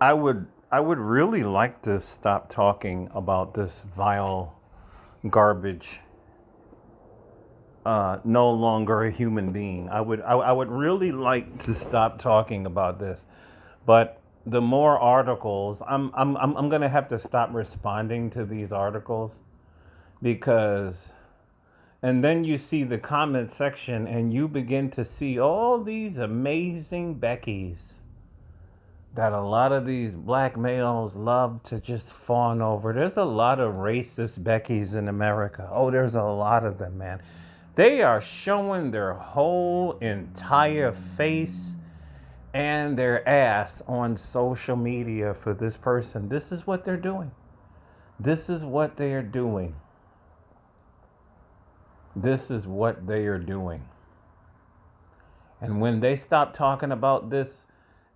I would really like to stop talking about this vile garbage, no longer a human being. I would really like to stop talking about this, but the more articles, I'm gonna have to stop responding to these articles because, and then you see the comment section and you begin to see all these amazing Beckys that a lot of these black males love to just fawn over. There's a lot of racist Beckys in America. Oh, there's a lot of them, man. They are showing their whole entire face and their ass on social media for this person. This is what they're doing. This is what they are doing. This is what they are doing. And when they stop talking about this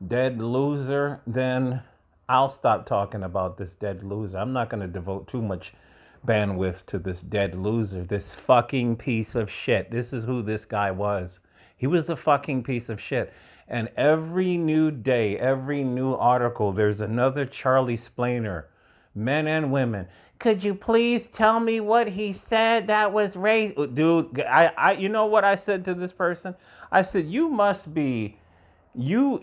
dead loser, then I'll stop talking about this dead loser. I'm not going to devote too much bandwidth to this dead loser, this fucking piece of shit. This is who this guy was. He was a fucking piece of shit. And every new day, every new article, there's another Charlie Splainer, men and women. Could you please tell me what he said that was race? Dude, you know what I said to this person? I said, you must be well,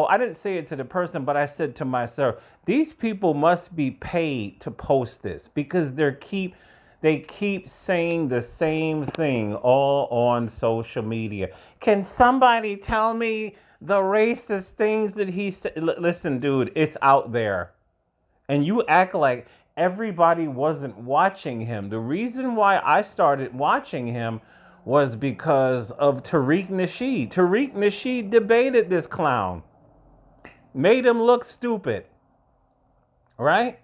I didn't say it to the person, but I said to myself, these people must be paid to post this because they keep saying the same thing all on social media. Can somebody tell me the racist things that he said? Listen, dude, it's out there. And you act like everybody wasn't watching him. The reason why I started watching him was because of Tariq Nasheed. Tariq Nasheed debated this clown, made him look stupid, right?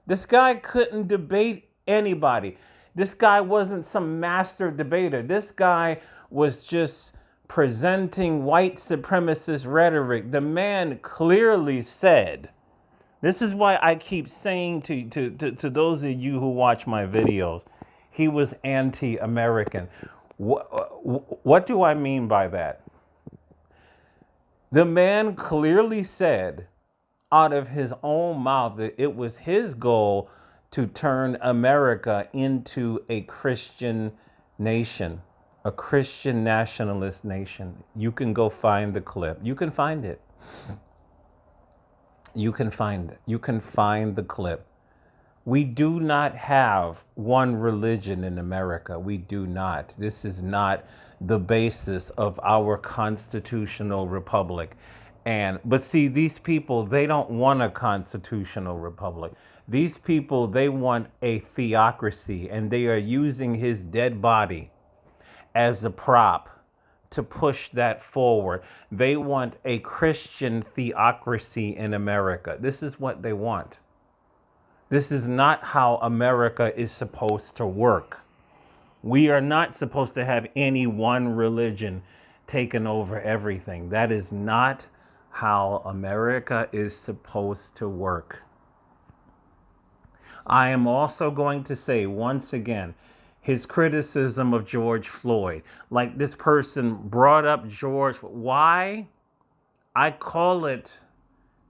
This guy couldn't debate anybody. This guy wasn't some master debater. This guy was just presenting white supremacist rhetoric. The man clearly said, this is why I keep saying to those of you who watch my videos, he was anti American. What do I mean by that? The man clearly said out of his own mouth that it was his goal to turn America into a Christian nation, a Christian nationalist nation. You can go find the clip. You can find it. You can find it. You can find the clip. We do not have one religion in America. We do not. This is not the basis of our constitutional republic. But see, these people, they don't want a constitutional republic. These people, they want a theocracy, and they are using his dead body as a prop to push that forward. They want a Christian theocracy in America. This is what they want. This is not how America is supposed to work. We are not supposed to have any one religion taken over everything. That is not how America is supposed to work. I am also going to say once again, his criticism of George Floyd. Like this person brought up George. Why? I call it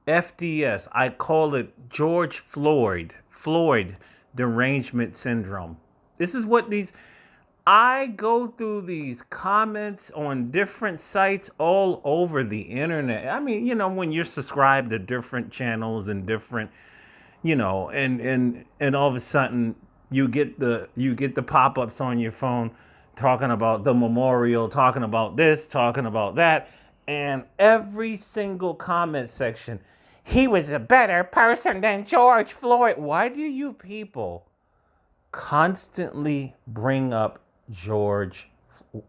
FDS. I call it George Floyd derangement syndrome. This is what these. I go through these comments on different sites all over the internet. I mean, when you're subscribed to different channels and different, and all of a sudden you get the pop-ups on your phone talking about the memorial, talking about this, talking about that, and every single comment section, he was a better person than George Floyd. Why do you people constantly bring up George?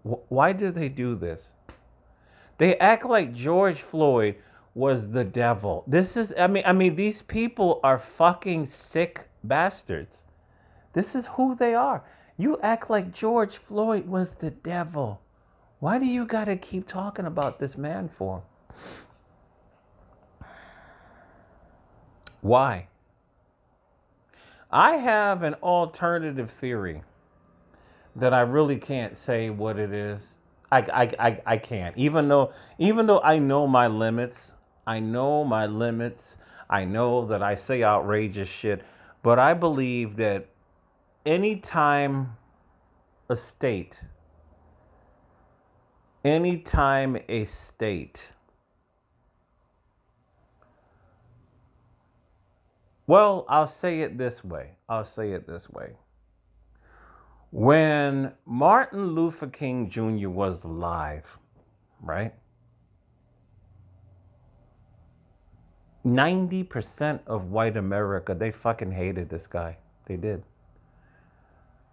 Why do they do this? They act like George Floyd was the devil. I mean, these people are fucking sick bastards. This is who they are. You act like George Floyd was the devil. Why do you gotta keep talking about this man for? Why? I have an alternative theory that I really can't say what it is. I can't. Even though I know my limits, I know my limits. I know that I say outrageous shit, but I believe that anytime a state, anytime a state, well, I'll say it this way. I'll say it this way. When Martin Luther King Jr. was alive, right? 90% of white America, they fucking hated this guy. They did.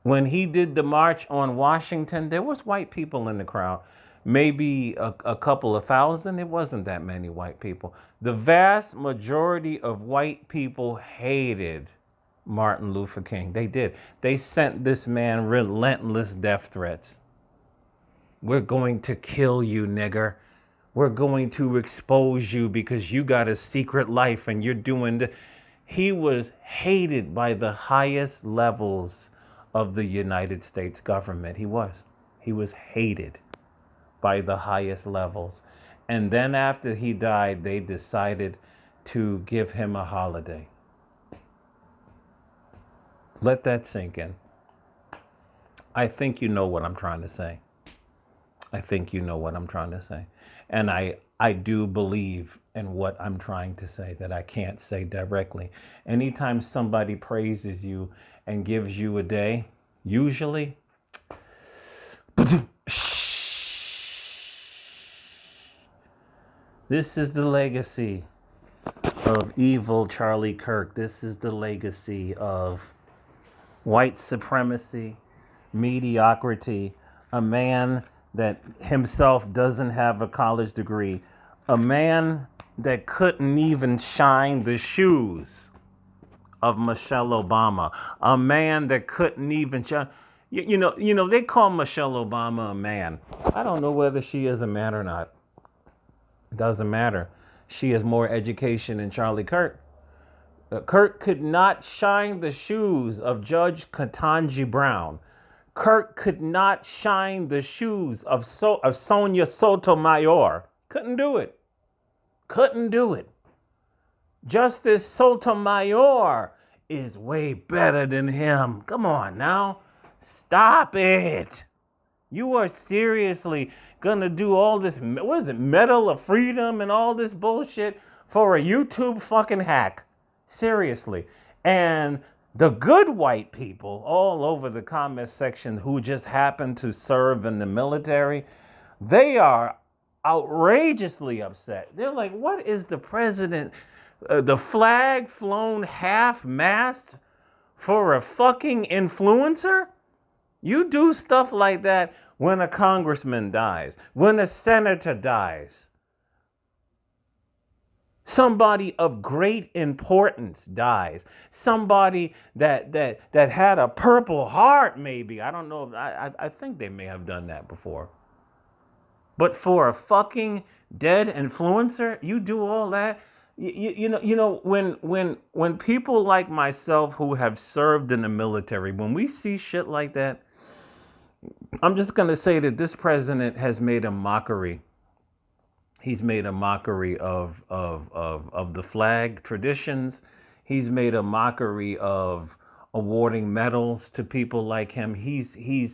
When he did the march on Washington, there was white people in the crowd. Maybe a couple of thousand. It wasn't that many white people. The vast majority of white people hated Martin Luther King. They did. They sent this man relentless death threats. We're going to kill you, nigger. We're going to expose you because you got a secret life and you're doing the. He was hated by the highest levels of the United States government. He was. He was hated by the highest levels. And then after he died, they decided to give him a holiday. Let that sink in. I think you know what I'm trying to say. I think you know what I'm trying to say. And I do believe in what I'm trying to say that I can't say directly. Anytime somebody praises you and gives you a day, usually, this is the legacy of evil Charlie Kirk. This is the legacy of white supremacy, mediocrity, a man that himself doesn't have a college degree, a man that couldn't even shine the shoes of Michelle Obama, a man that couldn't even shine. You know, they call Michelle Obama a man. I don't know whether she is a man or not. It doesn't matter. She has more education than Charlie Kirk. Kirk could not shine the shoes of Judge Ketanji Brown. Kirk could not shine the shoes of Sonia Sotomayor. Couldn't do it. Couldn't do it. Justice Sotomayor is way better than him. Come on now. Stop it. You are seriously gonna do all this, what is it, Medal of Freedom and all this bullshit for a YouTube fucking hack? Seriously. And the good white people all over the comment section who just happen to serve in the military, they are outrageously upset. They're like, what is the president, the flag flown half-mast for a fucking influencer? You do stuff like that when a congressman dies, when a senator dies. Somebody of great importance dies. Somebody that had a purple heart, maybe. I don't know. I think they may have done that before. But for a fucking dead influencer, you do all that. You know when people like myself who have served in the military, when we see shit like that, I'm just gonna say that this president has made a mockery. He's made a mockery of the flag traditions. He's made a mockery of awarding medals to people like him. He's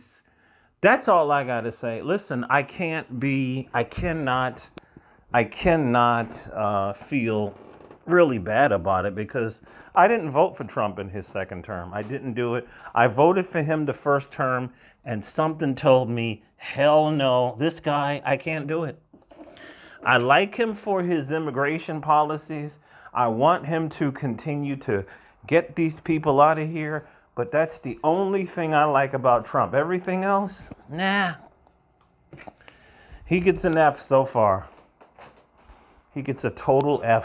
that's all I gotta say. Listen, I cannot feel really bad about it because I didn't vote for Trump in his second term. I didn't do it. I voted for him the first term, and something told me, hell no, this guy, I can't do it. I like him for his immigration policies. I want him to continue to get these people out of here. But that's the only thing I like about Trump. Everything else, nah. He gets an F so far. He gets a total F.